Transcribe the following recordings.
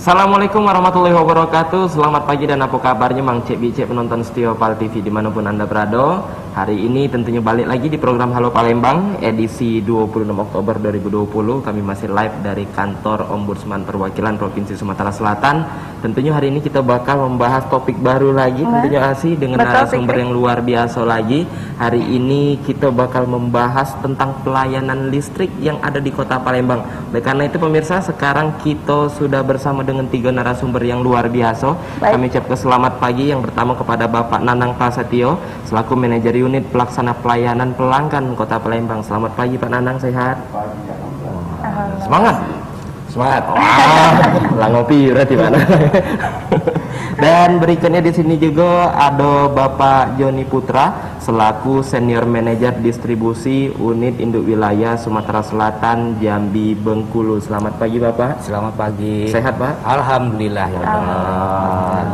Assalamualaikum warahmatullahi wabarakatuh. Selamat pagi dan apa kabarnya Mang Cek Bicek penonton setia Pal TV dimanapun Anda berada. Hari ini tentunya balik lagi di program Halo Palembang edisi 26 Oktober 2020. Kami masih live dari kantor Ombudsman Perwakilan Provinsi Sumatera Selatan. Tentunya hari ini kita bakal membahas topik baru lagi, tentunya Asi dengan narasumber yang luar biasa lagi. Hari ini kita bakal membahas tentang pelayanan listrik yang ada di Kota Palembang. Oleh karena itu pemirsa, sekarang kita sudah bersama dengan 3 narasumber yang luar biasa. Kami ucapkan selamat pagi yang pertama kepada Bapak Nanang Prasetyo selaku manajer unit pelaksana pelayanan pelanggan Kota Palembang. Selamat pagi Pak Nanang, sehat? Semangat. Semangat. Wah, langopi berarti Pak. Dan berikutnya di sini juga ada Bapak Joni Putra selaku senior manajer distribusi unit induk wilayah Sumatera Selatan Jambi Bengkulu. Selamat pagi Bapak. Selamat pagi. Sehat Pak? Alhamdulillah ya.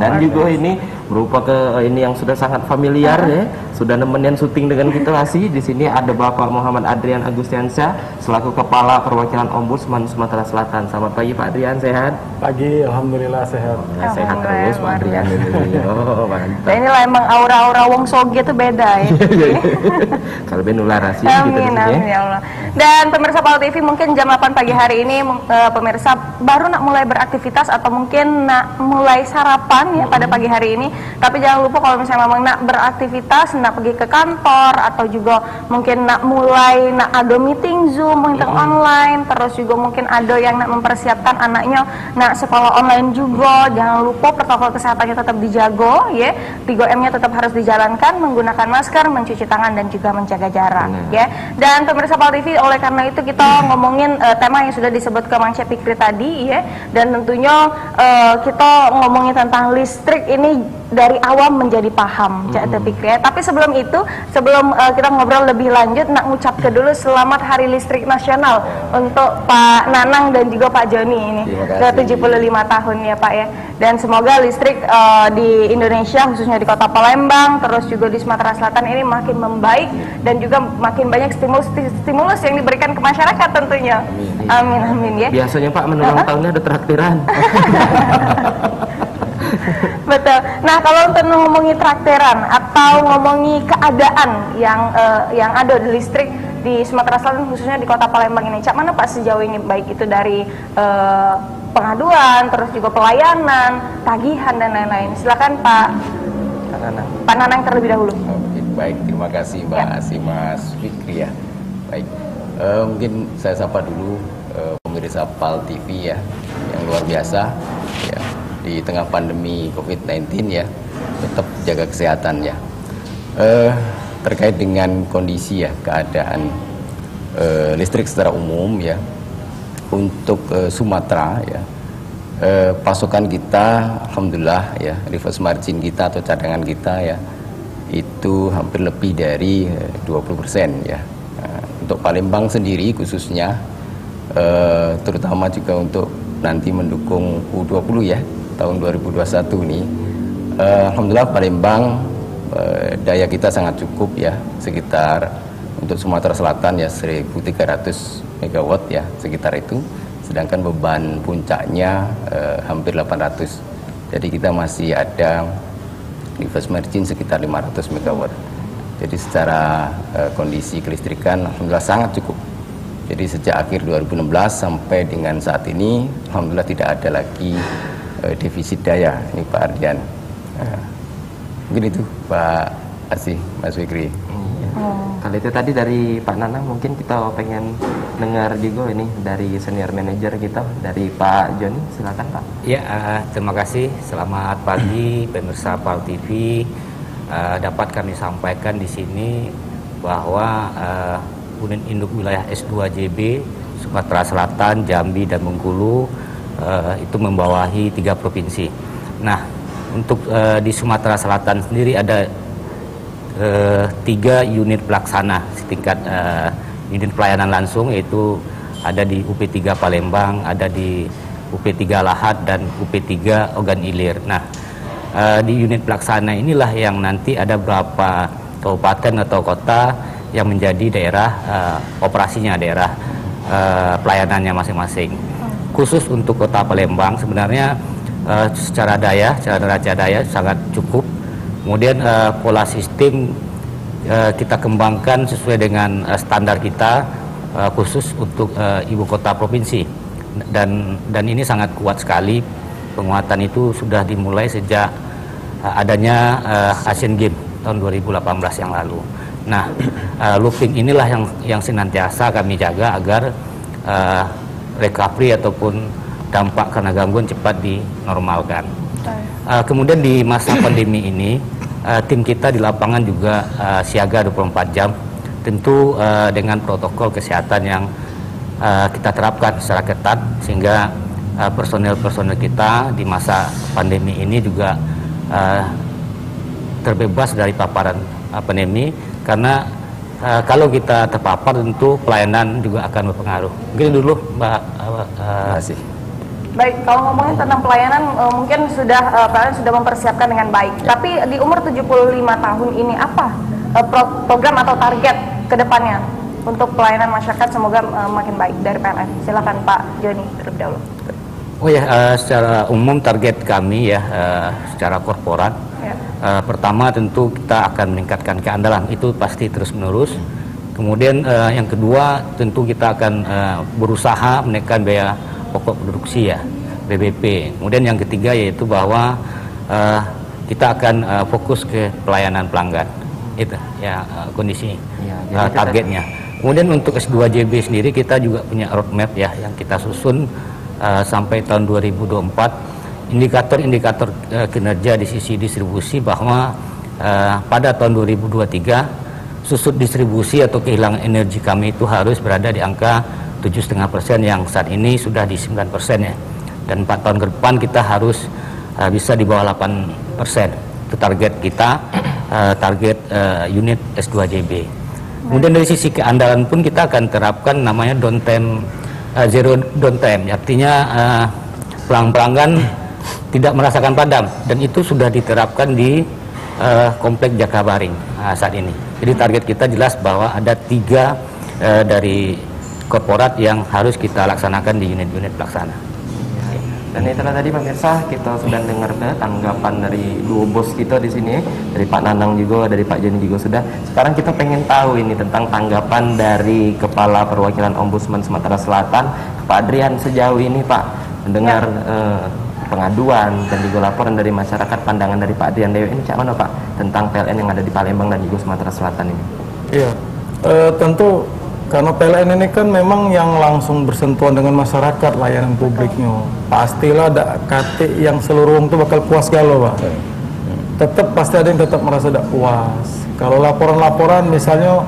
Dan juga ini berupa ini yang sudah sangat familiar ya, sudah nemenin syuting dengan kita Asi. Di sini ada Bapak Muhammad Adrian Agustiansyah selaku Kepala Perwakilan Ombudsman Sumatera Selatan. Selamat pagi Pak Adrian, sehat? Pagi, alhamdulillah sehat. Sehat terus Pak Adrian ini. Oh, mantap. Nah, inilah emang aura-aura wong soge itu beda ya. Kalau benular Asi gitu di sini. Amin ya Allah. Dan pemirsa Pal TV mungkin jam 8 pagi hari ini pemirsa baru nak mulai beraktivitas atau mungkin nak mulai sarapan ya pada pagi hari ini. Tapi jangan lupa kalau misalnya memang nak beraktivitas, nak pergi ke kantor atau juga mungkin nak mulai nak ada meeting Zoom, meeting online, terus juga mungkin ada yang nak mempersiapkan anaknya nak sekolah online juga. Jangan lupa protokol kesehatannya tetap dijaga ya. 3M-nya tetap harus dijalankan, menggunakan masker, mencuci tangan dan juga menjaga jarak ya. Dan pemirsa Pal TV, oleh karena itu kita ngomongin tema yang sudah disebut ke Mang Cek Fikri tadi ya. Dan tentunya kita ngomongin tentang listrik ini dari awam menjadi paham, Cak Fikri ya. Tapi sebelum itu, sebelum kita ngobrol lebih lanjut, nak ngucap ke dulu selamat Hari Listrik Nasional untuk Pak Nanang dan juga Pak Joni ini ke 75 tahun ya Pak ya. Dan semoga listrik di Indonesia khususnya di Kota Palembang terus juga di Sumatera Selatan ini makin membaik dan juga makin banyak stimulus yang diberikan ke masyarakat tentunya. Amin amin ya. Biasanya Pak menulang tahunnya ada traktiran. Betul. Nah, kalau untuk ngomongin traktiran atau ngomongin keadaan yang ada di listrik di Sumatera Selatan khususnya di Kota Palembang ini, Cak, mana Pak sejauh ini, baik itu dari pengaduan, terus juga pelayanan, tagihan dan lain-lain. Silakan Pak Nanang. Pak Nanang terlebih dahulu. Oke, baik, terima kasih Mbak Asi, Mas Fikri ya. Baik, mungkin saya sapa dulu pemirsa Pal TV ya, yang luar biasa ya. Di tengah pandemi COVID-19 ya, tetap jaga kesehatan ya. Terkait dengan kondisi ya, keadaan listrik secara umum ya, untuk Sumatera ya, pasokan kita alhamdulillah ya, reverse margin kita atau cadangan kita ya, itu hampir lebih dari 20% ya. Untuk Palembang sendiri khususnya, terutama juga untuk nanti mendukung U20 ya, tahun 2021 ini, alhamdulillah Palembang daya kita sangat cukup ya, sekitar untuk Sumatera Selatan ya 1.300 MW ya, sekitar itu, sedangkan beban puncaknya hampir 800. Jadi kita masih ada reverse margin sekitar 500 MW. Jadi secara kondisi kelistrikan alhamdulillah sangat cukup. Jadi sejak akhir 2016 sampai dengan saat ini alhamdulillah tidak ada lagi defisit daya ini Pak Ardian. Mungkin itu Pak Asih, Mas Fikri. Kalau itu tadi dari Pak Nanang, mungkin kita pengen dengar juga ini dari senior manager kita, dari Pak Joni. Silakan Pak. Ya, terima kasih. Selamat pagi pemirsa Pal TV. Dapat kami sampaikan di sini bahwa unit induk wilayah S2JB Sumatera Selatan, Jambi dan Bengkulu itu membawahi 3 provinsi. Nah, untuk di Sumatera Selatan sendiri ada 3 unit pelaksana setingkat unit pelayanan langsung, yaitu ada di UP3 Palembang, ada di UP3 Lahat dan UP3 Ogan Ilir. Nah, di unit pelaksana inilah yang nanti ada beberapa kabupaten atau kota yang menjadi daerah operasinya, daerah pelayanannya masing-masing. khusus untuk Kota Palembang sebenarnya secara neraca daya sangat cukup. Kemudian pola sistem kita kembangkan sesuai dengan standar kita khusus untuk ibu kota provinsi, dan ini sangat kuat sekali. Penguatan itu sudah dimulai sejak adanya Asian Games tahun 2018 yang lalu. Nah, looping inilah yang senantiasa kami jaga agar recovery ataupun dampak karena gangguan cepat dinormalkan. Kemudian di masa pandemi ini, tim kita di lapangan juga siaga 24 jam, tentu dengan protokol kesehatan yang kita terapkan secara ketat, sehingga personel-personel kita di masa pandemi ini juga terbebas dari paparan pandemi, karena kalau kita terpapar tentu pelayanan juga akan berpengaruh. Mungkin dulu Mbak. Terima kasih. Baik, kalau ngomongin tentang pelayanan, mungkin PLN sudah mempersiapkan dengan baik. Tapi di umur 75 tahun ini apa program atau target ke depannya untuk pelayanan masyarakat semoga makin baik dari PLN? Silakan Pak Joni terlebih dahulu. Oh ya, secara umum target kami ya, secara korporat, pertama tentu kita akan meningkatkan keandalan, itu pasti terus menerus. Kemudian yang kedua tentu kita akan berusaha menekan biaya pokok produksi ya, BBP. Kemudian yang ketiga yaitu bahwa kita akan fokus ke pelayanan pelanggan. Itu ya kondisi targetnya. Kemudian untuk S2JB sendiri kita juga punya roadmap ya yang kita susun sampai tahun 2024. Indikator-indikator kinerja di sisi distribusi bahwa pada tahun 2023 susut distribusi atau kehilangan energi kami itu harus berada di angka 7,5%, yang saat ini sudah di 9% ya, dan 4 tahun ke depan kita harus bisa di bawah 8%. Itu target kita, target unit S2JB. Kemudian dari sisi keandalan pun kita akan terapkan namanya downtime, zero downtime, artinya pelanggan tidak merasakan padam, dan itu sudah diterapkan di komplek Jakabaring saat ini. Jadi target kita jelas bahwa ada 3 dari korporat yang harus kita laksanakan di unit-unit pelaksana. Dan itulah tadi pemirsa, kita sudah dengar tanggapan dari dua bos kita di sini, dari Pak Nanang juga, dari Pak Joni juga sudah. Sekarang kita pengen tahu ini tentang tanggapan dari Kepala Perwakilan Ombudsman Sumatera Selatan, Pak Adrian. Sejauh ini Pak, mendengar pengaduan dan juga laporan dari masyarakat, pandangan dari Pak Adrian Dewi ini cak mana Pak tentang PLN yang ada di Palembang dan juga Sumatera Selatan ini? Iya, tentu karena PLN ini kan memang yang langsung bersentuhan dengan masyarakat, layanan publiknya. Pastilah ada kate yang seluruh itu bakal puas galau Pak. Tetap pasti ada yang tetap merasa tidak puas. Kalau laporan-laporan misalnya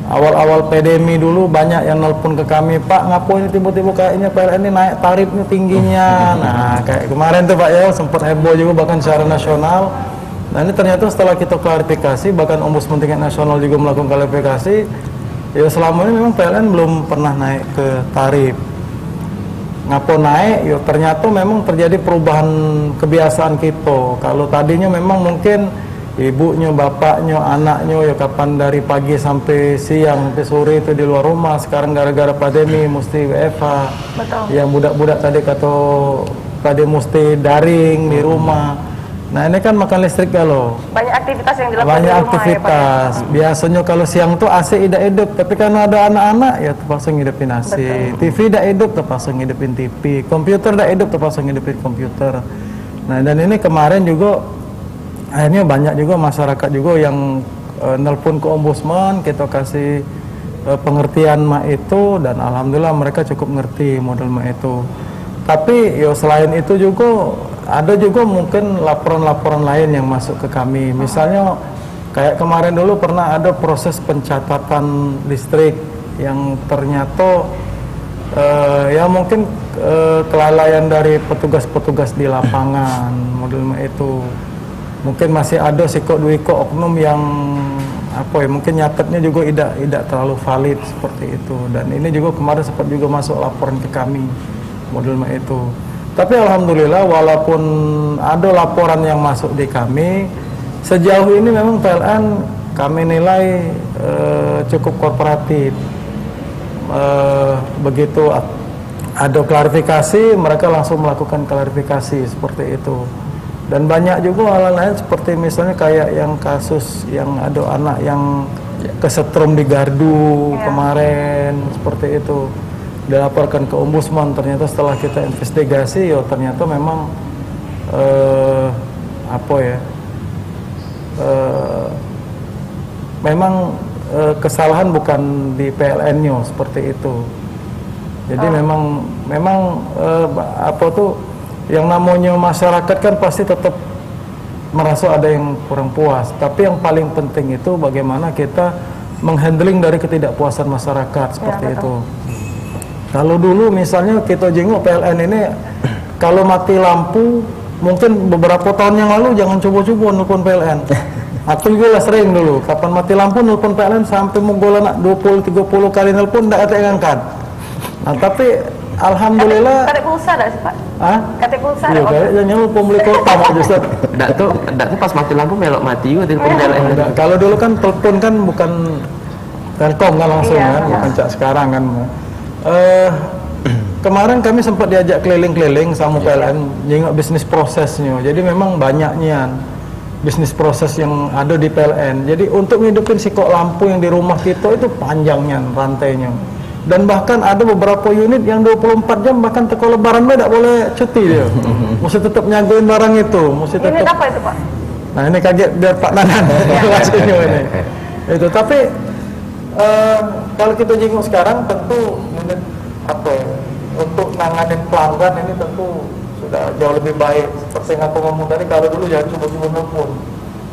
awal-awal pandemi dulu banyak yang nelpon ke kami, Pak ngapain tiba-tiba kayaknya PLN ini naik tarifnya tingginya. Nah kayak kemarin tuh Pak ya, sempat heboh juga bahkan secara nasional. Nah ini ternyata setelah kita klarifikasi, bahkan Ombudsman tingkat nasional juga melakukan klarifikasi, ya selama ini memang PLN belum pernah naik ke tarif. Ngapo naik, ya ternyata memang terjadi perubahan kebiasaan kita. Kalau tadinya memang mungkin ibunya, bapaknya, anaknya ya kapan dari pagi sampai siang, sampai sore itu di luar rumah. Sekarang gara-gara pandemi mesti WFH. Betul. Yang budak-budak tadi mesti daring di rumah. Nah ini kan makan listrik kalau Banyak aktivitas yang dilakukan banyak di rumah aktivitas. ya Pak. Biasanya kalau siang tuh AC tidak hidup, tapi karena ada anak-anak ya terpaksa ngidupin AC. TV tidak hidup, terpaksa ngidupin TV. Komputer tidak hidup, terpaksa ngidupin komputer. Nah dan ini kemarin juga akhirnya banyak juga masyarakat juga yang nelpon ke Ombudsman, kita kasih pengertian mak itu, dan alhamdulillah mereka cukup ngerti model mak itu. Tapi ya selain itu juga ada juga mungkin laporan-laporan lain yang masuk ke kami. Misalnya kayak kemarin dulu pernah ada proses pencatatan listrik yang ternyata ya mungkin kelalaian dari petugas-petugas di lapangan model itu. Mungkin masih ada dua oknum yang apa ya, mungkin nyatetnya juga tidak terlalu valid seperti itu. Dan ini juga kemarin sempat juga masuk laporan ke kami model itu. Tapi alhamdulillah walaupun ada laporan yang masuk di kami, sejauh ini memang PLN kami nilai cukup kooperatif. Begitu ada klarifikasi, mereka langsung melakukan klarifikasi seperti itu. Dan banyak juga hal lain seperti misalnya kayak yang kasus yang ada anak yang kesetrum di gardu kemarin seperti itu, dilaporkan ke ombudsman. Ternyata setelah kita investigasi, ya ternyata memang memang kesalahan bukan di PLN-nya seperti itu. Jadi memang yang namanya masyarakat kan pasti tetap merasa ada yang kurang puas. Tapi yang paling penting itu bagaimana kita menghandling dari ketidakpuasan masyarakat seperti itu. Kalau dulu misalnya kita jenguk PLN ini, kalau mati lampu, mungkin beberapa tahun yang lalu jangan coba-coba nelpon PLN. Aku juga lah sering dulu, kapan mati lampu nelpon PLN sampai menggola nak 20-30 kali nelpon tidak ada yang angkat. Nah tapi alhamdulillah. Kate pulsa dah sih Pak? Hah? Kate pulsa. Iya, kayaknya nyamuk pembeli kota mau justru. Ndak tuh pas mati lampu melok mati juga telepon PLN. Kalau dulu kan telepon kan bukan Telkom kan langsung kan, bukan cak sekarang kan. Kemarin kami sempat diajak keliling-keliling sama PLN nengok bisnis prosesnya. Jadi memang banyaknya bisnis proses yang ada di PLN. Jadi untuk ngidupin sikok lampu yang di rumah kita itu panjangnya rantainya. Dan bahkan ada beberapa unit yang 24 jam bahkan teko lebaran tidak boleh cuti dia. Mesti tetap nyagain barang itu, mesti tetap. Unit apa itu Pak? Nah ini kaget biar Pak Nanan ini. Itu tapi kalau kita jenguk sekarang tentu unit untuk nanganin pelanggan ini tentu sudah jauh lebih baik. Seperti yang aku ngomong tadi, kalau dulu jangan coba-coba nelpon.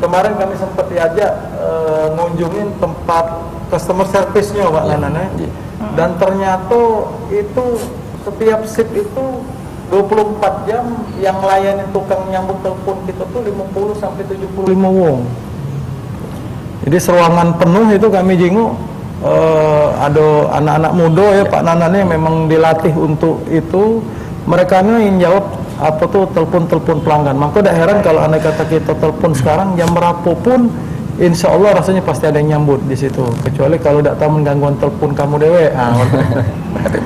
Kemarin kami sempat diajak ngunjungin tempat customer service-nya Pak Nanan ya. Dan ternyata itu setiap shift itu 24 jam yang layanin tukang nyambut telepon kita tuh 50 sampai 75 wong. Jadi seruangan penuh itu kami jenguk, ada anak-anak muda ya Pak Nanannya memang dilatih untuk itu. Mereka yang jawab telepon-telepon pelanggan. Maka tidak heran kalau andai kata kita telepon sekarang jam berapapun, insya Allah rasanya pasti ada yang nyambut di situ. Kecuali kalau tidak tahu menggangguan telepon kamu dewe.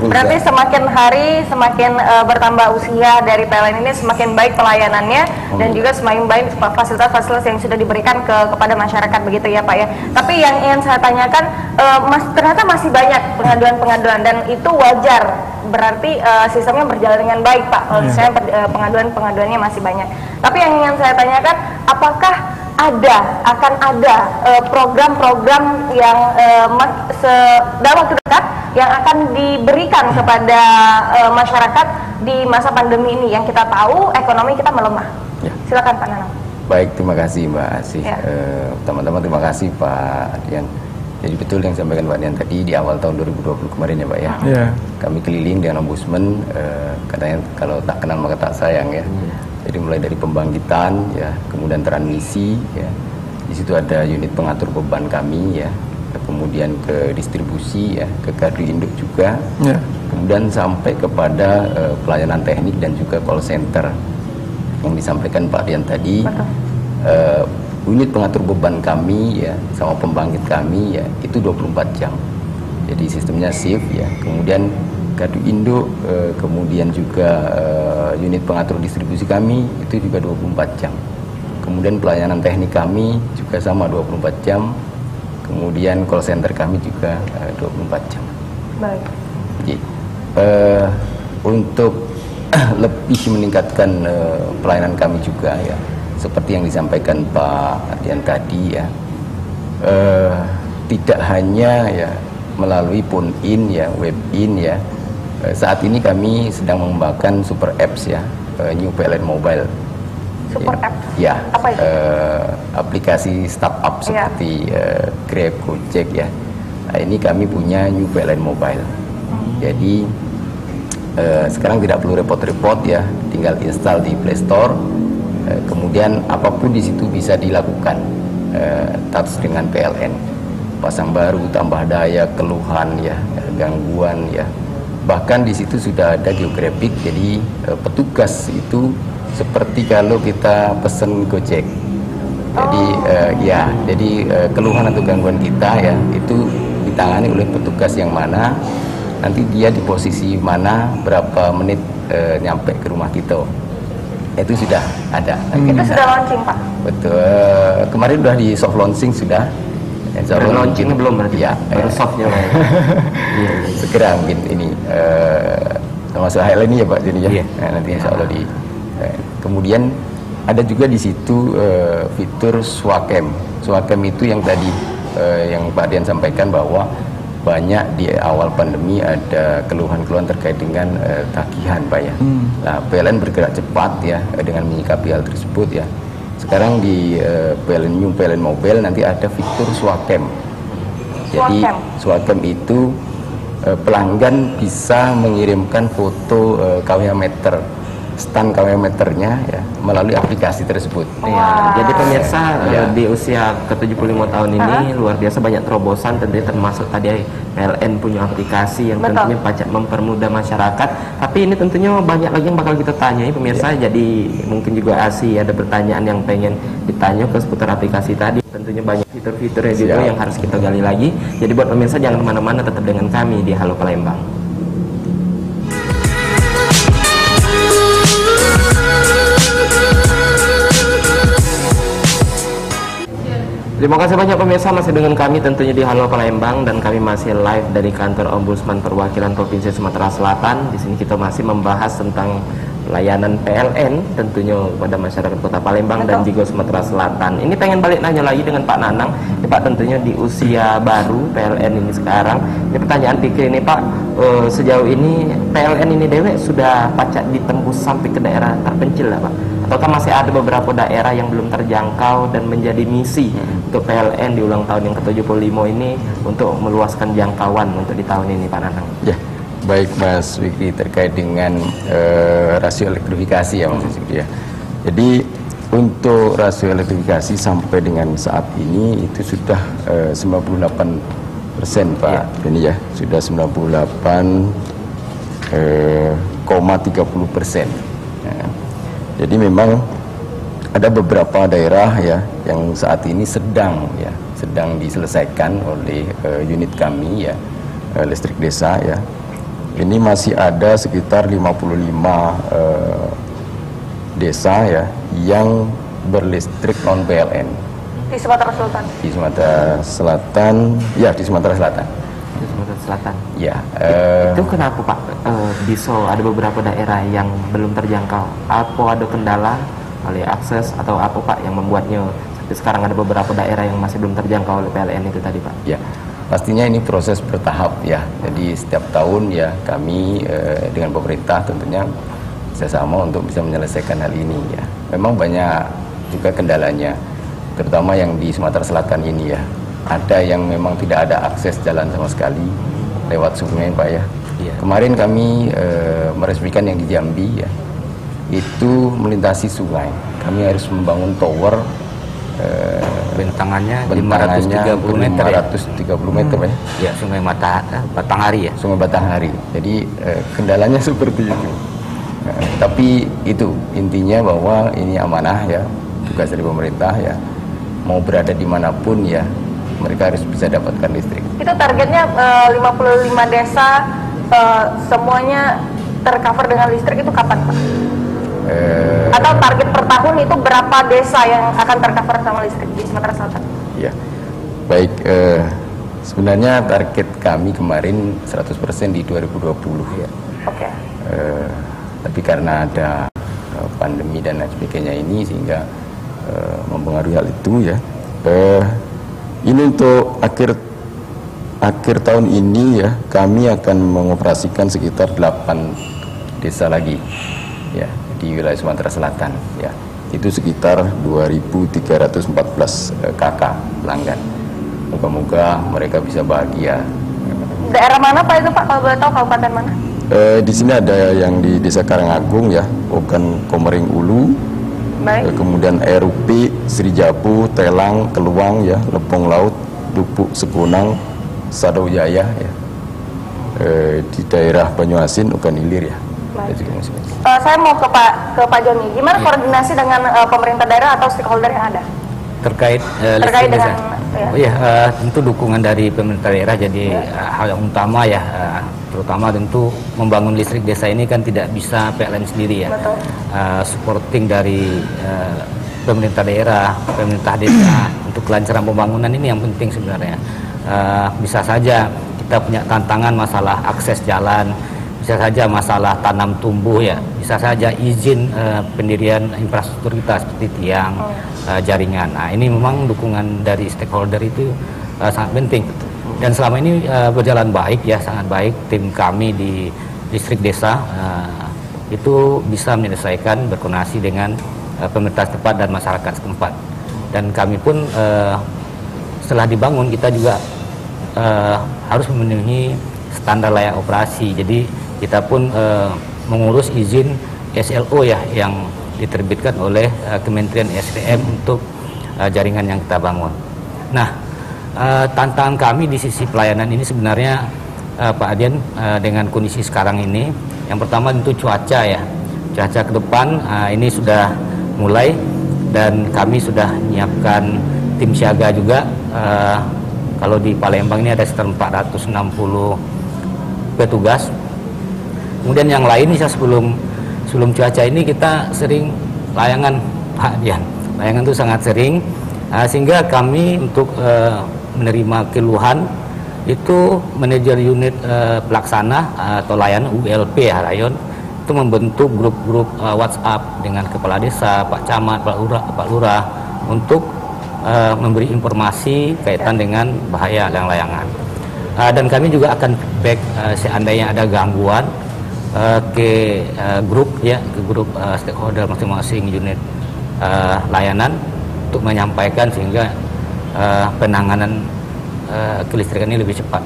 Berarti semakin hari semakin bertambah usia dari PLN ini, semakin baik pelayanannya dan juga semakin baik fasilitas-fasilitas yang sudah diberikan kepada masyarakat begitu ya Pak ya. Tapi yang ingin saya tanyakan, ternyata masih banyak pengaduan-pengaduan dan itu wajar. Berarti sistemnya berjalan dengan baik Pak. Kalau misalnya pengaduan-pengaduannya masih banyak. Tapi yang ingin saya tanyakan, apakah akan ada program-program yang dalam waktu dekat yang akan diberikan kepada masyarakat di masa pandemi ini, yang kita tahu ekonomi kita melemah. Silakan Pak Nanang. Baik, terima kasih Mbak Asih. Teman-teman terima kasih Pak Dian. Jadi betul yang disampaikan Pak Dian tadi di awal tahun 2020 kemarin ya Pak ya. Kami keliling dengan ombudsman, katanya kalau tak kenal maka tak sayang ya. Jadi mulai dari pembangkitan ya, kemudian transmisi ya. Di situ ada unit pengatur beban kami ya. Kemudian ke distribusi ya, ke gardu induk juga. Kemudian sampai kepada pelayanan teknik dan juga call center yang disampaikan Pak Dian tadi. Unit pengatur beban kami ya sama pembangkit kami ya itu 24 jam. Jadi sistemnya shift ya. Kemudian gardu induk, kemudian juga unit pengatur distribusi kami itu juga 24 jam. Kemudian pelayanan teknik kami juga sama 24 jam. Kemudian call center kami juga 24 jam. Baik. Jadi, untuk lebih meningkatkan pelayanan kami juga ya, seperti yang disampaikan Pak Dian tadi ya, tidak hanya ya melalui phone in ya, web in ya. Saat ini kami sedang mengembangkan super apps ya, New PLN Mobile. Super app? Ya, apa itu? aplikasi startup seperti Grab, Gojek ya. Nah, ini kami punya New PLN Mobile. Jadi sekarang tidak perlu repot-repot ya, tinggal install di Play Store. Kemudian apapun di situ bisa dilakukan touch dengan PLN. Pasang baru, tambah daya, keluhan ya, gangguan ya. Bahkan di situ sudah ada geografik, jadi petugas itu seperti kalau kita pesen Gojek. Jadi jadi keluhan atau gangguan kita ya itu ditangani oleh petugas yang mana nanti dia di posisi mana, berapa menit nyampe ke rumah kita. Itu sudah ada. Itu sudah launching, Pak? Betul. Kemarin udah di soft launching sudah. Launching belum berarti ya, baru softnya. Segera mungkin ini termasuk highlight ini ya Pak Joni ya. Nanti insya Allah di kemudian ada juga di situ fitur Swakem. Swakem itu yang tadi yang Pak Dian sampaikan bahwa banyak di awal pandemi ada keluhan-keluhan terkait dengan tagihan Pak ya. Nah, PLN bergerak cepat ya dengan menyikapi hal tersebut ya. Sekarang di PLN Mobile nanti ada fitur Swakem. Jadi Swakem itu pelanggan bisa mengirimkan foto KWH meter, stand KWH meternya ya melalui aplikasi tersebut. Ya, jadi pemirsa di usia ke-75 tahun ini luar biasa banyak terobosan, tentunya termasuk tadi PLN punya aplikasi yang tentunya pajak mempermudah masyarakat. Tapi ini tentunya banyak lagi yang bakal kita tanyai pemirsa. Jadi mungkin juga Asi ada pertanyaan yang pengen ditanya ke seputar aplikasi tadi. Tentunya banyak fitur-fiturnya juga yang harus kita gali lagi. Jadi buat pemirsa jangan kemana-mana, tetap dengan kami di Halo Palembang. Terima kasih banyak pemirsa masih dengan kami tentunya di Halo Palembang, dan kami masih live dari kantor Ombudsman Perwakilan Provinsi Sumatera Selatan. Di sini kita masih membahas tentang layanan PLN tentunya kepada masyarakat Kota Palembang dan juga Sumatera Selatan. Ini pengen balik nanya lagi dengan Pak Nanang, ya, Pak, tentunya di usia baru PLN ini sekarang. Ini pertanyaan pikir ini Pak, sejauh ini PLN ini dewek sudah pacak ditembus sampai ke daerah terpencil lah Pak? Ataukah masih ada beberapa daerah yang belum terjangkau dan menjadi misi untuk PLN di ulang tahun yang ke-75 ini untuk meluaskan jangkauan untuk di tahun ini Pak Nanang? Ya, baik Mas Wiki, terkait dengan rasio elektrifikasi ya Mas Wiki ya. Jadi untuk rasio elektrifikasi sampai dengan saat ini itu sudah 98% Pak Beni ya, sudah 98,30%. Jadi memang ada beberapa daerah ya yang saat ini sedang diselesaikan oleh unit kami ya, listrik desa ya. Ini masih ada sekitar 55 desa ya yang berlistrik non PLN di Sumatera Selatan. Di Sumatera Selatan ya, di Sumatera Selatan. Di Sumatera Selatan. Ya. Itu kenapa Pak? Bisa ada beberapa daerah yang belum terjangkau. Apa ada kendala oleh akses atau apa Pak yang membuatnya sampai sekarang ada beberapa daerah yang masih belum terjangkau oleh PLN itu tadi Pak? Ya, pastinya ini proses bertahap ya. Jadi setiap tahun ya kami dengan pemerintah tentunya bersama untuk bisa menyelesaikan hal ini ya. Memang banyak juga kendalanya, terutama yang di Sumatera Selatan ini ya. Ada yang memang tidak ada akses jalan sama sekali lewat sungai Pak ya. Iya. Kemarin kami meresmikan yang di Jambi ya, itu melintasi sungai. Kami harus membangun tower bentangannya 530 meter ya. 530 meter ya. Ya, Sungai Batanghari ya. Sungai Batanghari. Jadi kendalanya seperti itu. Tapi itu intinya bahwa ini amanah ya, tugas dari pemerintah ya. Mau berada dimanapun ya, mereka harus bisa dapatkan listrik. Itu targetnya 55 desa semuanya tercover dengan listrik, itu kapan Pak? Atau target per tahun itu berapa desa yang akan tercover sama listrik di Sumatera Selatan? Ya, baik. Sebenarnya target kami kemarin 100% di 2020 ya. Oke. Tapi karena ada pandemi dan lain sebagainya ini sehingga mempengaruhi hal itu ya. Ini untuk akhir tahun ini ya, kami akan mengoperasikan sekitar 8 desa lagi ya di wilayah Sumatera Selatan ya. Itu sekitar 2.314 KK pelanggan. Moga-moga mereka bisa bahagia. Daerah mana Pak itu Pak, kalau boleh tahu, kabupaten mana? Di sini ada yang di Desa Karangagung ya, Ogan Komering Ulu. Baik. Kemudian RUP, Srijabu, Telang, Keluang ya, Lepong Laut, Lubuk Sekunang, Sadowyaya ya. Di daerah Banyuasin, Ugan Ilir ya. Saya mau ke Pak Joni. Gimana koordinasi dengan pemerintah daerah atau stakeholder yang ada? Terkait dengan Oh ya, tentu dukungan dari pemerintah daerah jadi hal yang utama ya, terutama tentu membangun listrik desa ini kan tidak bisa PLN sendiri ya. Supporting dari pemerintah daerah, pemerintah desa untuk kelancaran pembangunan ini yang penting sebenarnya. Bisa saja kita punya tantangan masalah akses jalan, bisa saja masalah tanam tumbuh ya, bisa saja izin pendirian infrastruktur kita seperti tiang, jaringan. Nah ini memang dukungan dari stakeholder itu sangat penting. Dan selama ini berjalan baik ya, sangat baik. Tim kami di distrik desa itu bisa menyelesaikan berkoordinasi dengan pemerintah setempat dan masyarakat setempat. Dan kami pun setelah dibangun kita juga harus memenuhi standar layak operasi. Jadi kita pun mengurus izin SLO ya yang diterbitkan oleh Kementerian SDM untuk jaringan yang kita bangun. Nah, tantangan kami di sisi pelayanan ini sebenarnya Pak Adian dengan kondisi sekarang ini, yang pertama tentu cuaca ya. Cuaca ke depan ini sudah mulai dan kami sudah menyiapkan tim siaga juga. Kalau di Palembang ini ada sekitar 460 petugas. Kemudian yang lain bisa sebelum cuaca ini kita sering layangan Pak Dian. Layangan itu sangat sering sehingga kami untuk menerima keluhan itu manajer unit pelaksana atau layanan ULP ya rayon itu membentuk grup-grup WhatsApp dengan kepala desa, Pak Camat, Pak Lurah untuk memberi informasi kaitan dengan bahaya layangan. Dan kami juga akan feedback seandainya ada gangguan ke grup ya, ke grup stakeholder masing-masing unit layanan untuk menyampaikan sehingga penanganan kelistrikan ini lebih cepat.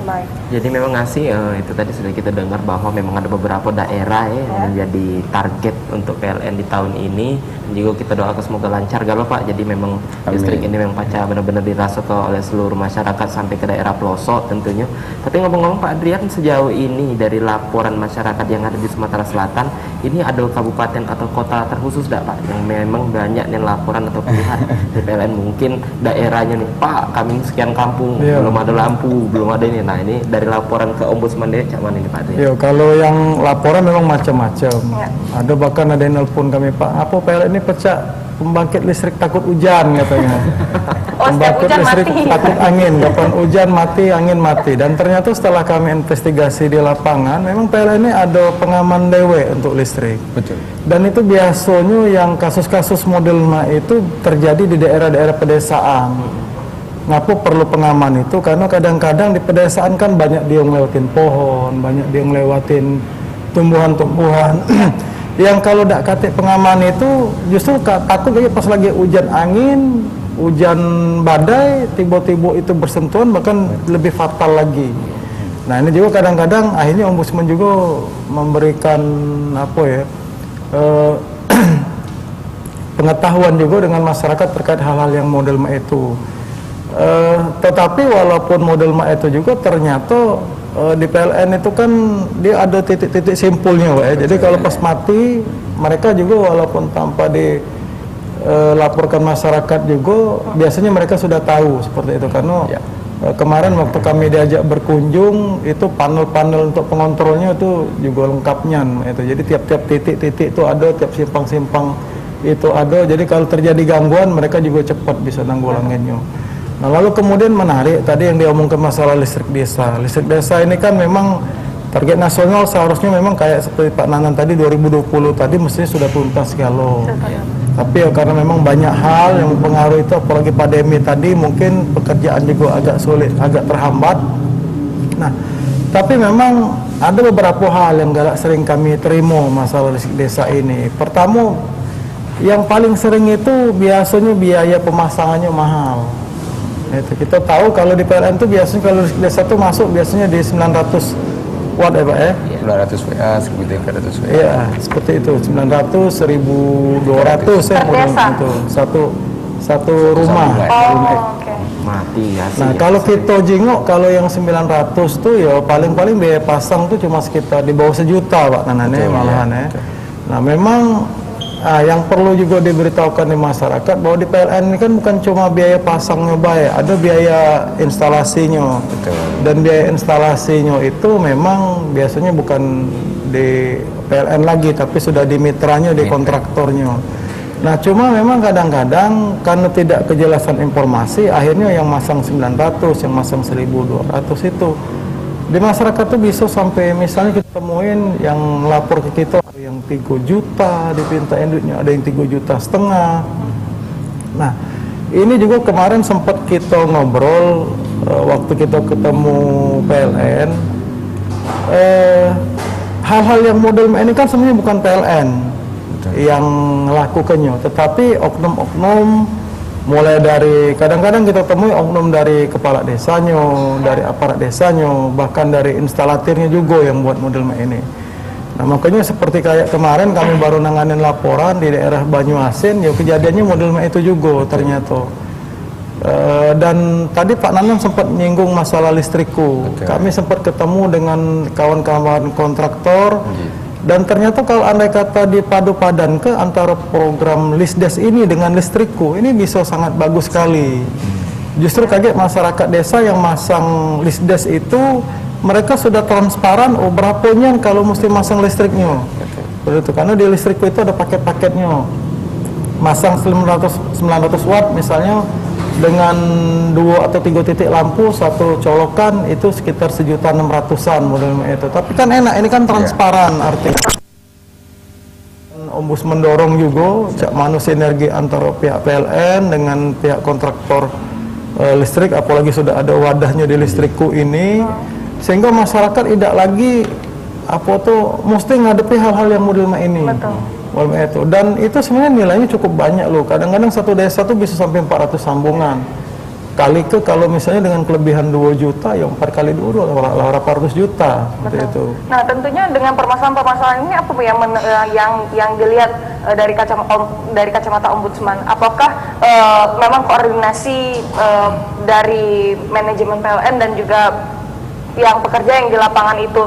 Baik. Jadi memang ngasih itu tadi sudah kita dengar bahwa memang ada beberapa daerah ya yang menjadi target untuk PLN di tahun ini. Dan juga kita doakan semoga lancar galau Pak. Jadi memang listrik ini memang benar-benar dirasakan oleh seluruh masyarakat sampai ke daerah pelosok tentunya. Tapi ngomong-ngomong Pak Adrian, sejauh ini dari laporan masyarakat yang ada di Sumatera Selatan, ini ada kabupaten atau kota terkhusus tidak Pak yang memang banyak nih laporan atau keluhan di PLN, mungkin daerahnya nih Pak kami sekian kampung belum ada lampu, belum ada ini. Nah ini dari laporan ke Ombudsman deh, cak mana ini Pak? Yo, kalau yang laporan memang macam-macam. Ada bahkan ada yang nelpon kami Pak, apa PLN ini pecah pembangkit listrik takut hujan katanya. Pembangkit listrik takut angin, kapan hujan mati, angin mati. Dan ternyata setelah kami investigasi di lapangan, memang PLN ini ada pengaman dewe untuk listrik. Betul. Dan itu biasanya yang kasus-kasus model itu terjadi di daerah-daerah pedesaan. Ngapa perlu pengaman itu? Karena kadang-kadang di pedesaan kan banyak dia ngelewatin pohon, banyak dia ngelewatin tumbuhan-tumbuhan. Yang kalau tidak katik pengaman itu justru takut lagi pas lagi hujan angin, hujan badai, tiba-tiba itu bersentuhan bahkan lebih fatal lagi. Nah ini juga kadang-kadang akhirnya Ombudsman juga memberikan apa ya pengetahuan juga dengan masyarakat terkait hal-hal yang model itu. Tetapi walaupun model itu juga ternyata di PLN itu kan dia ada titik-titik simpulnya ya. Jadi kalau pas mati mereka juga walaupun tanpa dilaporkan masyarakat juga biasanya mereka sudah tahu seperti itu karena kemarin waktu kami diajak berkunjung itu panel-panel untuk pengontrolnya itu juga lengkapnya itu. Jadi tiap-tiap titik-titik itu ada, tiap simpang-simpang itu ada. Jadi kalau terjadi gangguan mereka juga cepat bisa nanggulanginnya. Nah lalu kemudian menarik tadi yang diomongkan masalah listrik desa. Listrik desa ini kan memang target nasional seharusnya memang kayak seperti Pak Nanan tadi 2020 tadi mestinya sudah tuntas kalau. Tapi ya karena memang banyak hal yang mempengaruhi itu apalagi pandemi tadi mungkin pekerjaan juga agak sulit, agak terhambat. Nah tapi memang ada beberapa hal yang galak sering kami terima masalah listrik desa ini. Pertama yang paling sering itu biasanya biaya pemasangannya mahal. Itu kita tahu kalau di PLN itu biasanya kalau desa itu masuk biasanya di 900 watt ya Pak ya? 900 VA, 1300 VA. Iya, seperti itu 900, 1200 ya itu satu rumah. Mati ya. Nah kalau kita jenguk kalau yang 900 tuh ya paling-paling biaya pasang tuh cuma sekitar di bawah 1 juta Pak Nanane malahan ya. Nah memang yang perlu juga diberitahukan di masyarakat bahwa di PLN ini kan bukan cuma biaya pasangnya baik, ada biaya instalasinya. Betul. Dan biaya instalasinya itu memang biasanya bukan di PLN lagi, tapi sudah di mitranya, di kontraktornya. Nah, cuma memang kadang-kadang karena tidak kejelasan informasi, akhirnya yang masang 900, yang masang 1.200 itu di masyarakat tuh bisa sampai misalnya kita temuin yang lapor ke kita yang 3 juta dipintain duitnya, ada yang 3,5 juta. Nah, ini juga kemarin sempat kita ngobrol waktu kita ketemu PLN. Hal-hal yang model ini kan sebenarnya bukan PLN yang lakukannya, tetapi oknum-oknum, mulai dari kadang-kadang kita temui oknum dari kepala desanya, dari aparat desanya, bahkan dari instalatirnya juga yang buat model ini. Nah, makanya seperti kayak kemarin kami baru nanganin laporan di daerah Banyuasin, ya kejadiannya model itu juga ternyata. Dan tadi Pak Nanang sempat nyinggung masalah listrikku. Kami sempat ketemu dengan kawan-kawan kontraktor. Dan ternyata kalau andai kata dipadu padan ke antara program Lisdes ini dengan listrikku, ini bisa sangat bagus sekali. Justru kaget masyarakat desa yang masang Lisdes itu, mereka sudah transparan, oh berapanya kalau mesti masang listriknya. Begitu, karena di listrikku itu ada paket-paketnya. Masang 900 watt misalnya, dengan 2 atau 3 titik lampu, 1 colokan itu sekitar 1.600.000-an model itu. Tapi kan enak, ini kan transparan artinya. Ombudsman mendorong juga cak manu sinergi antara pihak PLN dengan pihak kontraktor listrik, apalagi sudah ada wadahnya di listrikku ini, sehingga masyarakat tidak lagi mesti ngadepi hal-hal yang model ini. Betul. Itu. Dan itu sebenarnya nilainya cukup banyak loh. Kadang-kadang satu desa tuh bisa sampai 400 sambungan. Kalau misalnya dengan kelebihan 2 juta, ya 4 kali 2, 800 juta. Itu. Nah, tentunya dengan permasalahan-permasalahan ini apa yang dilihat dari kacamata ombudsman? Apakah memang koordinasi dari manajemen PLN dan juga yang pekerja yang di lapangan itu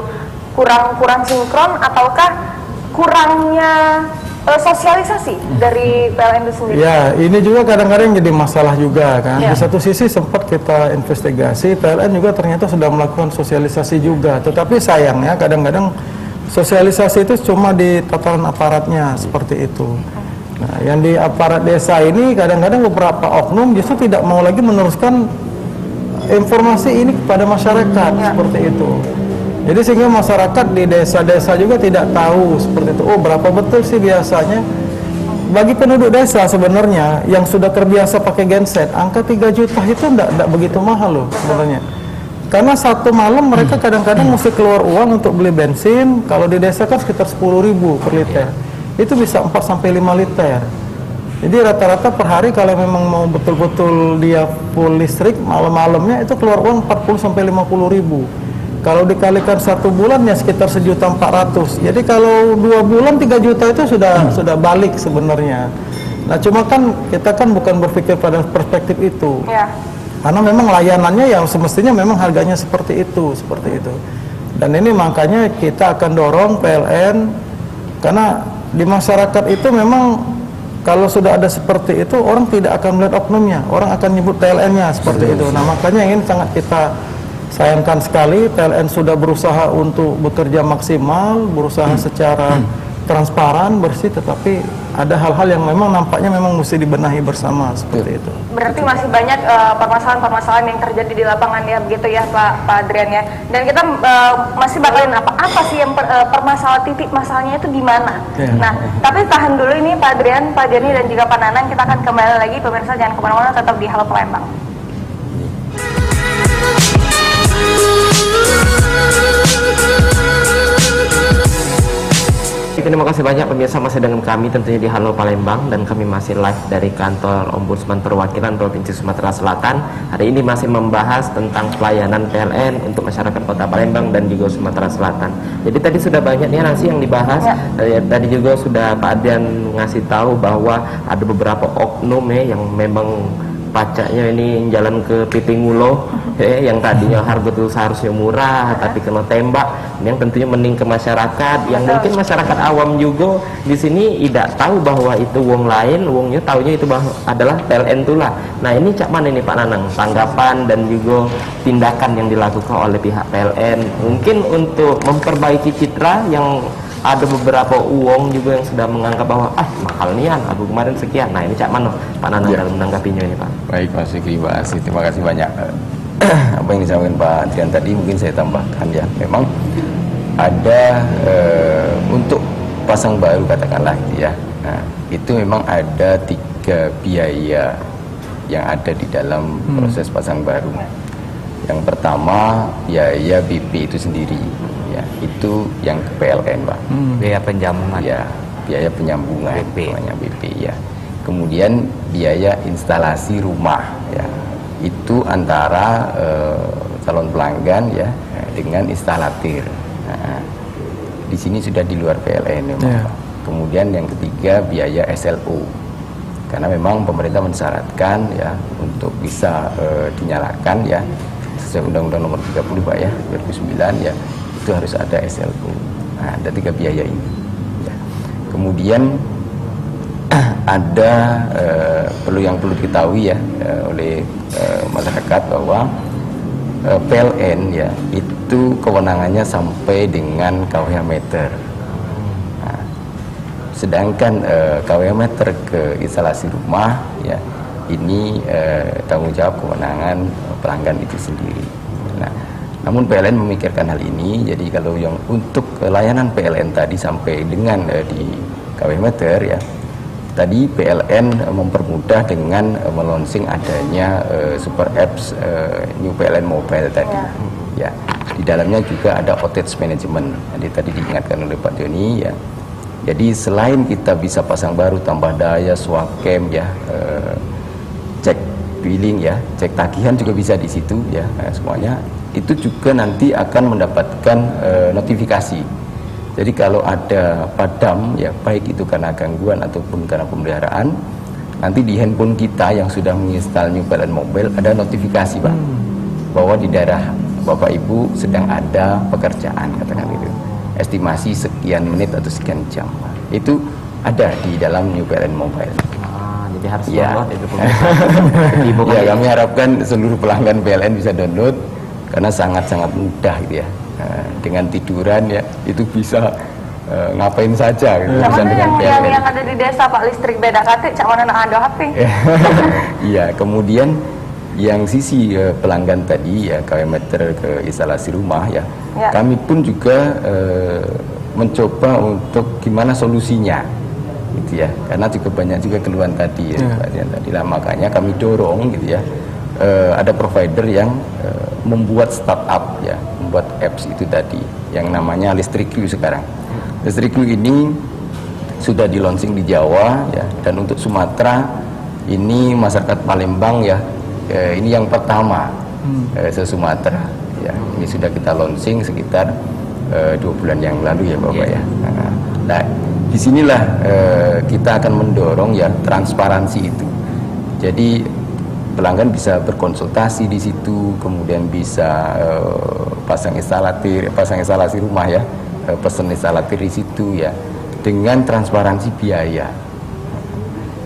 kurang sinkron, ataukah kurangnya sosialisasi dari PLN itu sendiri? Ya, ini juga kadang-kadang jadi masalah juga kan. Di satu sisi sempat kita investigasi, PLN juga ternyata sudah melakukan sosialisasi juga. Tetapi sayangnya kadang-kadang sosialisasi itu cuma di tataran aparatnya seperti itu. Nah, yang di aparat desa ini kadang-kadang beberapa oknum justru tidak mau lagi meneruskan informasi ini kepada masyarakat seperti itu. Jadi sehingga masyarakat di desa-desa juga tidak tahu seperti itu. Oh, berapa betul sih biasanya? Bagi penduduk desa sebenarnya yang sudah terbiasa pakai genset, angka 3 juta itu tidak begitu mahal loh sebenarnya. Karena satu malam mereka kadang-kadang mesti keluar uang untuk beli bensin. Kalau di desa kan sekitar 10.000 per liter. Itu bisa 4-5 liter. Jadi rata-rata per hari kalau memang mau betul-betul dia full listrik, malam-malamnya itu keluar uang 40-50.000. Kalau dikalikan 1 bulan ya sekitar 1.400.000. Jadi kalau 2 bulan 3 juta itu sudah balik sebenarnya. Nah, cuma kan kita kan bukan berpikir pada perspektif itu. Karena memang layanannya yang semestinya memang harganya seperti itu. Dan ini makanya kita akan dorong PLN, karena di masyarakat itu memang kalau sudah ada seperti itu, orang tidak akan melihat oknumnya, orang akan nyebut PLN-nya seperti itu. Nah, makanya ini sangat kita sayangkan sekali. PLN sudah berusaha untuk bekerja maksimal, berusaha secara transparan, bersih, tetapi ada hal-hal yang memang nampaknya memang mesti dibenahi bersama seperti itu. Berarti masih banyak permasalahan-permasalahan yang terjadi di lapangan ya, begitu ya Pak Adrian ya. Dan kita masih bakalin apa sih yang permasalahan, titik masalahnya itu di mana. Nah, tapi tahan dulu ini Pak Adrian, Pak Jani dan juga Pak Nanang, kita akan kembali lagi. Pemirsa jangan kemana-mana, tetap di Halo Palembang. Terima kasih banyak pemirsa masih dengan kami tentunya di Halo Palembang, dan kami masih live dari kantor Ombudsman Perwakilan Provinsi Sumatera Selatan. Hari ini masih membahas tentang pelayanan PLN untuk masyarakat Kota Palembang dan juga Sumatera Selatan. Jadi tadi sudah banyak nih Nancy yang dibahas. Tadi juga sudah Pak Adrian ngasih tahu bahwa ada beberapa oknum yang memang pajaknya ini jalan ke Pitingulo, yang tadinya harga tuh seharusnya murah tapi kena tembak, yang tentunya mending ke masyarakat yang mungkin masyarakat awam juga di sini tidak tahu bahwa itu uang lain, uangnya taunya itu adalah PLN itulah. Nah ini cak mana ini Pak Nanang tanggapan dan juga tindakan yang dilakukan oleh pihak PLN mungkin untuk memperbaiki citra yang ada beberapa uang juga yang sudah menganggap bahwa mahal nian, aku kemarin sekian. Nah ini cak mana Pak Nanang dalam menanggapinya ini Pak? Baik Mas Fikri, terima kasih banyak. Apa yang disampaikan Pak Adrian tadi mungkin saya tambahkan ya, memang ada untuk pasang baru katakanlah gitu ya. Nah, itu memang ada 3 biaya yang ada di dalam proses pasang baru. Yang pertama biaya BP itu sendiri, ya itu yang ke PLN Pak. Biaya penjambungan. Ya, biaya penyambungan, BP. namanya BP ya. Kemudian biaya instalasi rumah, ya itu antara calon pelanggan ya dengan instalatir. Nah, di sini sudah di luar PLN memang. Pak. Kemudian yang ketiga biaya SLO. Karena memang pemerintah mensyaratkan ya untuk bisa dinyalakan ya sesuai Undang-Undang Nomor 30 Pak ya 2009 ya itu harus ada SLO. Nah, ada 3 biaya ini. Ya. Kemudian ada yang perlu diketahui ya oleh masyarakat bahwa PLN ya itu kewenangannya sampai dengan kWh meter. Nah, sedangkan kWh meter ke instalasi rumah ya ini tanggung jawab kewenangan pelanggan itu sendiri. Nah, namun PLN memikirkan hal ini. Jadi kalau yang untuk layanan PLN tadi sampai dengan di kWh meter ya, tadi PLN mempermudah dengan melonsing adanya super apps New PLN Mobile tadi. Ya, di dalamnya juga ada outage management. Jadi tadi diingatkan oleh Pak Joni ya. Jadi selain kita bisa pasang baru tambah daya, swakem ya, cek billing ya, cek tagihan juga bisa di situ ya, semuanya itu juga nanti akan mendapatkan notifikasi. Jadi kalau ada padam ya, baik itu karena gangguan ataupun karena pemeliharaan, nanti di handphone kita yang sudah menginstal New PLN Mobile ada notifikasi Pak bahwa di daerah Bapak Ibu sedang ada pekerjaan katakan gitu. Estimasi sekian menit atau sekian jam. Itu ada di dalam New PLN Mobile. Jadi harus ya. download itu Ya, kami harapkan seluruh pelanggan PLN bisa download karena sangat-sangat mudah gitu ya. Dengan tiduran ya itu bisa ngapain saja gitu. Yang ada di desa Pak listrik beda kate cak mana nak ada HP. Iya, kemudian yang sisi pelanggan tadi ya kWh meter ke instalasi rumah ya, kami pun juga mencoba untuk gimana solusinya gitu ya, karena juga banyak juga keluhan tadi ya, tadi lah, makanya kami dorong gitu ya, ada provider yang membuat startup ya, membuat apps itu tadi yang namanya Listrikyu sekarang. Listrikyu ini sudah di launching di Jawa ya, dan untuk Sumatera ini masyarakat Palembang ya, ini yang pertama se-Sumatera ya, ini sudah kita launching sekitar 2 bulan yang lalu ya Bapak ya. Nah, disinilah kita akan mendorong ya transparansi itu. Jadi pelanggan bisa berkonsultasi di situ, kemudian bisa pasang instalasi rumah ya, pesan instalatir di situ ya, dengan transparansi biaya.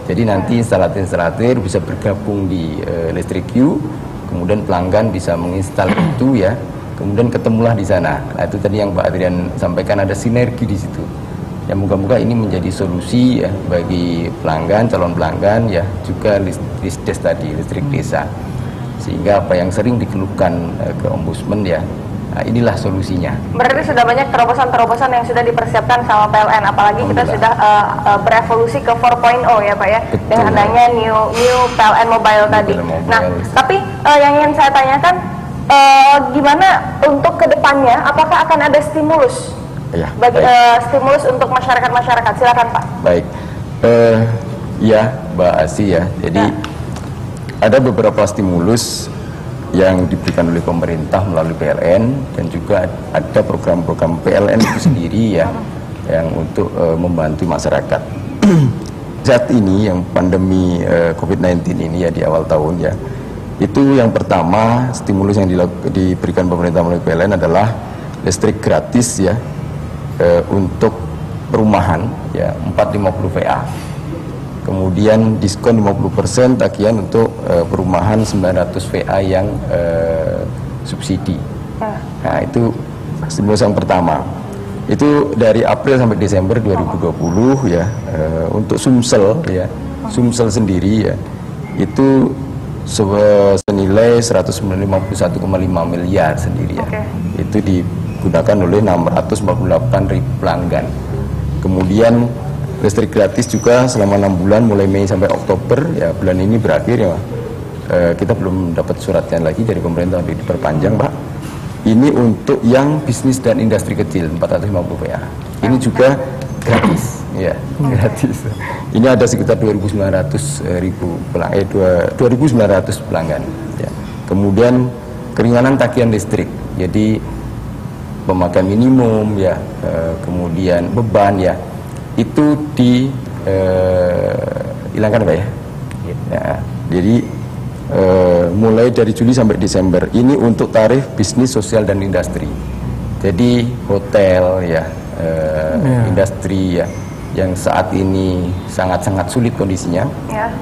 Jadi nanti instalatir bisa bergabung di Listrikyu, kemudian pelanggan bisa menginstal itu ya, kemudian ketemulah di sana. Nah, itu tadi yang Pak Adrian sampaikan, ada sinergi di situ. Ya, moga-moga ini menjadi solusi ya bagi pelanggan, calon pelanggan ya, juga Lisdes tadi, listrik desa. Sehingga apa yang sering dikeluhkan ke Ombudsman ya, nah, inilah solusinya. Berarti sudah banyak terobosan-terobosan yang sudah dipersiapkan sama PLN, apalagi kita sudah berevolusi ke 4.0 ya Pak ya. Betul. Dengan adanya new PLN Mobile tadi. Nah, tapi yang ingin saya tanyakan, gimana untuk kedepannya, apakah akan ada stimulus? Ya, bagi stimulus untuk masyarakat, silakan Pak. Baik, ya Mbak Asi ya, jadi ada beberapa stimulus yang diberikan oleh pemerintah melalui PLN, dan juga ada program-program PLN itu sendiri ya, yang untuk membantu masyarakat. saat ini yang pandemi COVID-19 ini ya di awal tahun ya, itu yang pertama stimulus yang diberikan pemerintah melalui PLN adalah listrik gratis ya untuk perumahan ya 450 VA. Kemudian diskon 50% tagihan untuk perumahan 900 VA yang subsidi. Nah, itu stimulus yang pertama. Itu dari April sampai Desember 2020 ya. Untuk Sumsel ya, Sumsel sendiri ya, itu senilai 151,5 miliar sendiri ya. Itu digunakan oleh 648.000 pelanggan. Kemudian listrik gratis juga selama 6 bulan mulai Mei sampai Oktober ya, bulan ini berakhir ya. Kita belum dapat suratnya lagi dari pemerintah untuk diperpanjang, Pak. Ini untuk yang bisnis dan industri kecil 450 VA. Ini juga gratis ya, gratis. Ini ada sekitar 2.900 pelanggan ya. Kemudian keringanan tagihan listrik. Jadi pemakaian minimum ya, kemudian beban ya, itu dihilangkan Pak ya. Ya, jadi mulai dari Juli sampai Desember ini untuk tarif bisnis, sosial dan industri. Jadi hotel ya, industri ya, yang saat ini sangat-sangat sulit kondisinya.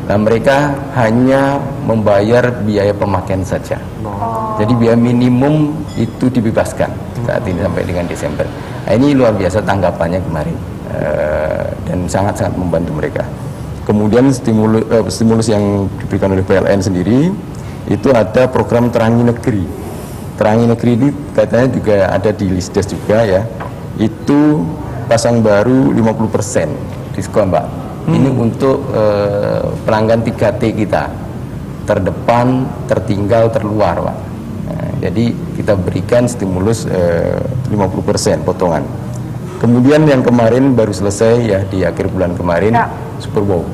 Nah, mereka hanya membayar biaya pemakaian saja. Jadi biaya minimum itu dibebaskan saat ini sampai dengan Desember. Nah, ini luar biasa tanggapannya kemarin. Dan sangat-sangat membantu mereka. Kemudian stimulus yang diberikan oleh PLN sendiri itu ada program Terangi Negeri. Terangi Negeri ini katanya juga ada di Lisdes juga ya. Itu pasang baru 50% diskon Pak. Ini untuk pelanggan 3T kita, terdepan, tertinggal, terluar Pak. Nah, jadi kita berikan stimulus 50% potongan. Kemudian yang kemarin baru selesai ya di akhir bulan kemarin ya. Super Wow.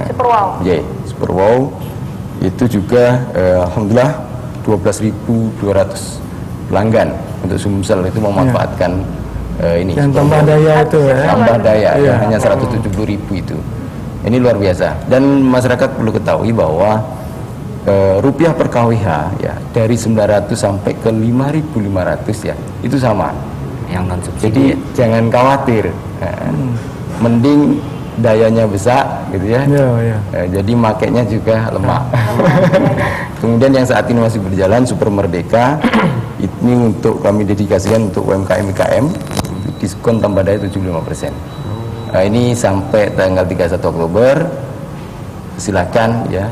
Super Wow. Yeah, Super Wow itu juga alhamdulillah 12.200 pelanggan untuk Sumsel itu memanfaatkan ini. Yang tambah daya itu ya. Tambah daya ya, hanya 170.000 itu. Ini luar biasa. Dan masyarakat perlu ketahui bahwa rupiah per kWh ya dari 900 sampai ke 5.500 ya itu sama. Yang non subsidi. Jadi jangan khawatir, mending dayanya besar gitu ya. Jadi makainya juga lemah. Kemudian yang saat ini masih berjalan Super Merdeka, ini untuk kami dedikasikan untuk UMKM diskon tambah daya 75%. Nah, ini sampai tanggal 31 Oktober. Silakan ya,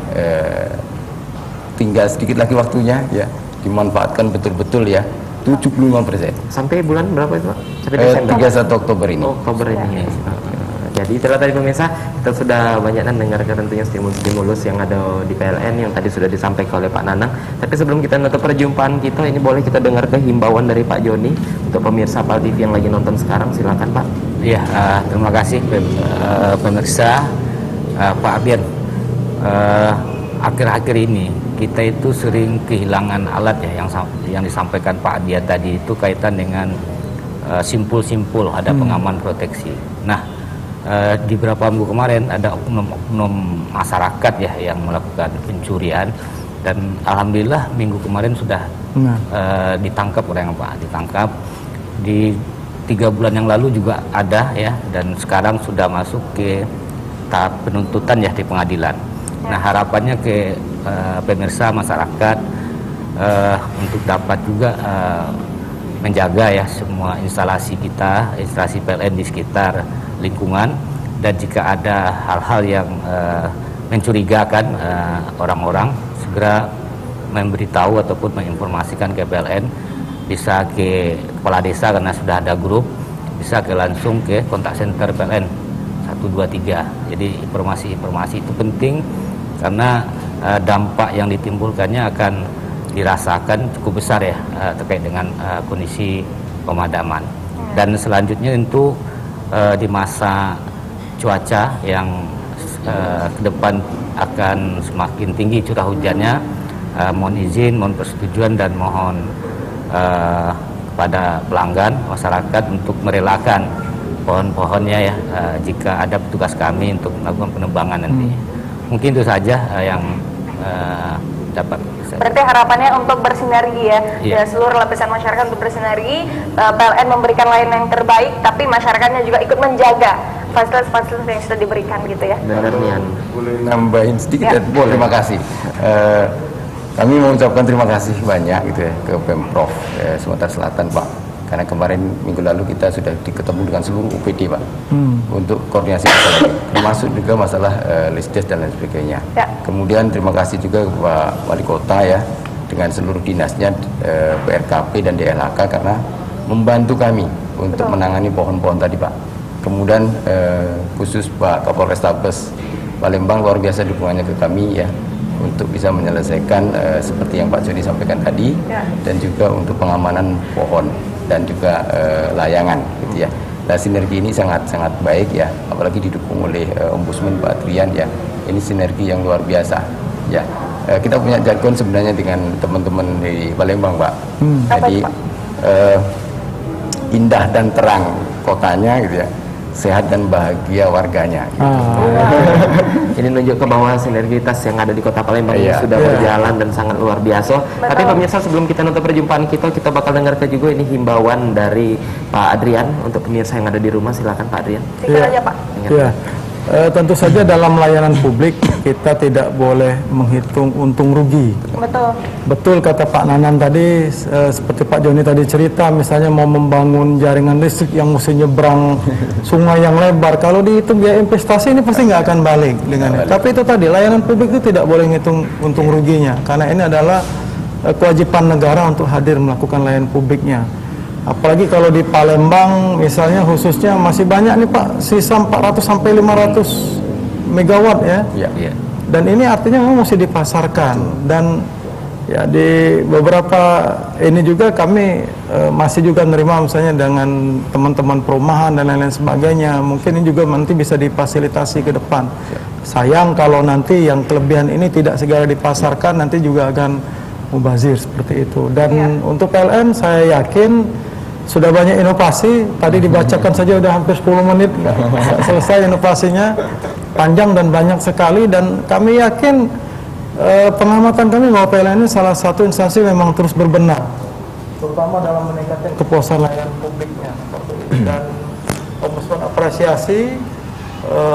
tinggal sedikit lagi waktunya ya, dimanfaatkan betul-betul ya. 75%. Sampai bulan berapa itu Pak? Sampai Desember? 31 Oktober ini. Oktober ini. Jadi itulah tadi pemirsa, kita sudah banyak mendengarkan tentunya stimulus yang ada di PLN yang tadi sudah disampaikan oleh Pak Nanang. Tapi sebelum kita nutup perjumpaan kita, ini boleh kita dengarkan himbauan dari Pak Joni untuk pemirsa PAL TV yang lagi nonton sekarang. Silakan Pak. Iya, terima kasih pemirsa. Pak Abian, akhir-akhir ini kita itu sering kehilangan alat ya, yang disampaikan Pak Adia tadi itu kaitan dengan simpul-simpul ada pengaman proteksi. Nah, di beberapa minggu kemarin ada oknum-oknum masyarakat ya yang melakukan pencurian, dan alhamdulillah minggu kemarin sudah ditangkap orang yang Pak ditangkap. Di 3 bulan yang lalu juga ada ya, dan sekarang sudah masuk ke tahap penuntutan ya di pengadilan. Nah, harapannya ke pemirsa masyarakat untuk dapat juga menjaga ya semua instalasi kita, instalasi PLN di sekitar lingkungan, dan jika ada hal-hal yang mencurigakan orang-orang, segera memberitahu ataupun menginformasikan ke PLN, bisa ke kepala desa karena sudah ada grup, bisa langsung ke kontak center PLN 123. Jadi informasi-informasi itu penting karena dampak yang ditimbulkannya akan dirasakan cukup besar ya terkait dengan kondisi pemadaman. Dan selanjutnya tentu di masa cuaca yang ke depan akan semakin tinggi curah hujannya, mohon izin, mohon persetujuan dan mohon kepada pelanggan masyarakat untuk merelakan pohon-pohonnya ya, jika ada petugas kami untuk melakukan penebangan nanti. Mungkin itu saja yang dapat. Berarti harapannya untuk bersinergi ya, Iya. ya seluruh lapisan masyarakat untuk bersinergi, PLN memberikan layanan yang terbaik, tapi masyarakatnya juga ikut menjaga fasilitas-fasilitas yang sudah diberikan gitu ya. Benar Nian. Boleh nambahin sedikit? Ya. Boleh. Terima kasih. Kami mengucapkan terima kasih banyak gitu ya ke Pemprov Sumatera Selatan, Pak. Karena kemarin minggu lalu kita sudah ketemu dengan seluruh UPD, Pak, untuk koordinasi masalah ini, termasuk juga masalah lisdes dan lain sebagainya. Ya. Kemudian terima kasih juga ke Pak Wali Kota ya, dengan seluruh dinasnya, PRKP dan DLHK karena membantu kami untuk menangani pohon-pohon tadi, Pak. Kemudian khusus Pak Kapolrestabes Palembang luar biasa dukungannya ke kami ya, untuk bisa menyelesaikan seperti yang Pak Joni sampaikan tadi, dan juga untuk pengamanan pohon dan juga layangan gitu ya. Nah, sinergi ini sangat baik ya, apalagi didukung oleh Ombudsman Pak Adrian ya. Ini sinergi yang luar biasa ya. Kita punya jargon sebenarnya dengan teman-teman di Palembang, Pak. Jadi indah dan terang kotanya gitu ya, sehat dan bahagia warganya gitu. Ini menunjuk ke bahwa sinergitas yang ada di Kota Palembang ini sudah berjalan dan sangat luar biasa. Tapi pemirsa, sebelum kita nutup perjumpaan kita bakal dengarkan juga ini himbauan dari Pak Adrian untuk pemirsa yang ada di rumah. Silakan Pak Adrian. Singkat aja Pak. Ya, tentu saja dalam layanan publik kita tidak boleh menghitung untung rugi. Betul. Betul kata Pak Nanan tadi, seperti Pak Joni tadi cerita, misalnya mau membangun jaringan listrik yang mesti nyebrang sungai yang lebar, kalau dihitung biaya investasi ini pasti nggak akan balik dengan. Tapi itu tadi, layanan publik itu tidak boleh ngitung untung ruginya, karena ini adalah kewajiban negara untuk hadir melakukan layanan publiknya. Apalagi kalau di Palembang misalnya khususnya masih banyak nih Pak, sisa 400 sampai 500 megawatt ya. Iya. Dan ini artinya memang mesti dipasarkan, dan ya di beberapa ini juga kami masih juga menerima misalnya dengan teman-teman perumahan dan lain-lain sebagainya. Mungkin ini juga nanti bisa difasilitasi ke depan. Sayang kalau nanti yang kelebihan ini tidak segera dipasarkan, nanti juga akan mubazir seperti itu. Dan untuk PLN saya yakin sudah banyak inovasi. Tadi dibacakan saja udah hampir 10 menit nggak selesai inovasinya, panjang dan banyak sekali. Dan kami yakin pengamatan kami bahwa PLN ini salah satu instansi memang terus berbenah, terutama dalam meningkatkan kepuasan layanan publiknya. Dan Ombudsman apresiasi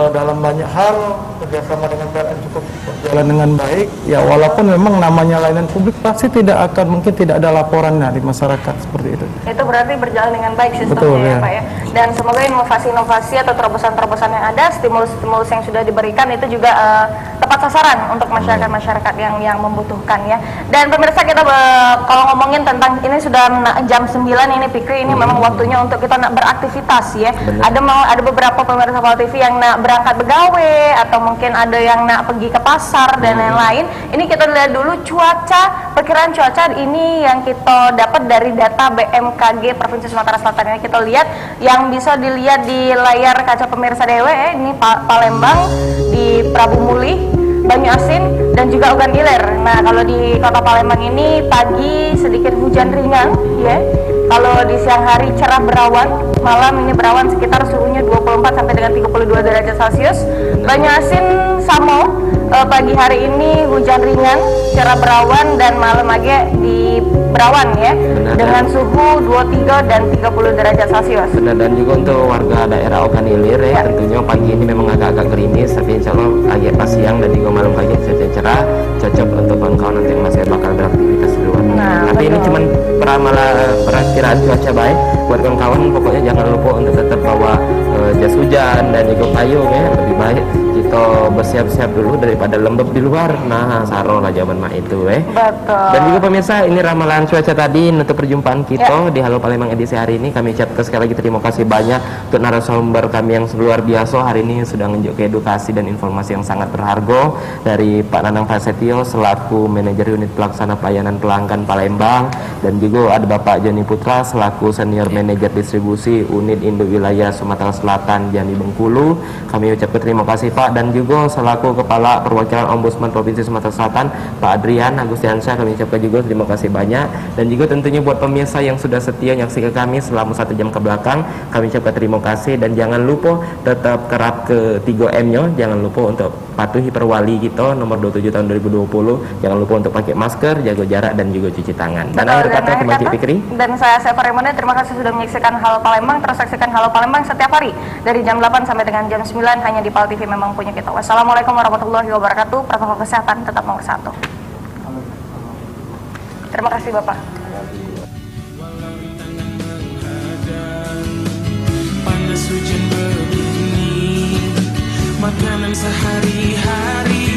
dalam banyak hal kerjasama dengan PLN cukup berjalan dengan baik. Ya walaupun memang namanya layanan publik pasti mungkin tidak ada laporannya di masyarakat seperti itu. Itu berarti berjalan dengan baik sistemnya. Betul, ya ya. Pak ya. Dan semoga inovasi-inovasi atau terobosan-terobosan yang ada, stimulus-stimulus yang sudah diberikan itu juga tepat sasaran untuk masyarakat-masyarakat yang membutuhkan ya. Dan pemirsa, kita kalau ngomongin tentang ini sudah jam 9 ini Fikri, ini memang waktunya untuk kita nak beraktivitas ya. Ada beberapa pemirsa Pal TV yang nak berangkat begawe, atau mungkin ada yang nak pergi ke pasar dan lain-lain. Ini kita lihat dulu cuaca, perkiraan cuaca ini yang kita dapat dari data BMKG Provinsi Sumatera Selatan. Ini kita lihat yang bisa dilihat di layar kaca pemirsa dewe, ini Palembang, di Prabu Mulih, Banyu Asin, dan juga Ugan Ilir. Nah, kalau di Kota Palembang ini pagi sedikit hujan ringan ya. Kalau di siang hari cerah berawan, malam ini berawan sekitar suhunya 24 sampai dengan 32 derajat Celcius. Banyu Asin sama, pagi hari ini hujan ringan, cerah berawan, dan malam lagi di berawan ya. Dengan suhu 23 dan 30 derajat Celcius. Benar, dan juga untuk warga daerah Ogan Ilir ya, tentunya pagi ini memang agak-agak gerimis, tapi insya Allah agak pas siang dan juga malam pagi saja cerah, cocok untuk kawan-kawan nanti yang masih bakal beraktivitas di luar. Tapi ini cuman perakiraan cuaca baik buat kawan-kawan. Pokoknya jangan lupa untuk tetap bawa jas hujan dan juga payung ya. Lebih baik kita bersiap-siap dulu daripada lembab di luar. Nah, saro lah zaman mak itu Betul. Dan juga pemirsa, ini ramalan cuaca tadi untuk perjumpaan kita di Halo Palembang edisi hari ini. Kami ucapkan sekali lagi terima kasih banyak untuk narasumber kami yang luar biasa hari ini, sudah menunjukkan edukasi dan informasi yang sangat berharga dari Pak Nanang Prasetyo selaku manajer unit pelaksana pelayanan pelanggan Palembang, dan juga ada Bapak Joni Dani Putra selaku Senior Manager Distribusi Unit Indo Wilayah Sumatera Selatan Jambi Bengkulu. Kami ucapkan terima kasih Pak, dan juga selaku Kepala Perwakilan Ombudsman Provinsi Sumatera Selatan Pak Adrian Agustiansyah, kami ucapkan juga terima kasih banyak. Dan juga tentunya buat pemirsa yang sudah setia nyaksikan kami selama 1 jam ke belakang, kami ucapkan terima kasih. Dan jangan lupa tetap kerap ke 3M-nya, jangan lupa untuk patuhi perwali kita nomor 27 tahun 2020. Jangan lupa untuk pakai masker, jaga jarak, dan juga cuci tangan. Dan akhir kata, terima kasih Fikri. Dan saya Seva Raimonda, terima kasih sudah menyaksikan Halo Palembang. Terus saksikan Halo Palembang setiap hari dari jam 8 sampai dengan jam 9 hanya di PAL TV, memang punya kita. Wassalamualaikum warahmatullahi wabarakatuh. Protokol kesehatan tetap nomor 1. Terima kasih Bapak. Panas hujan berbunyi, makanan sehari-hari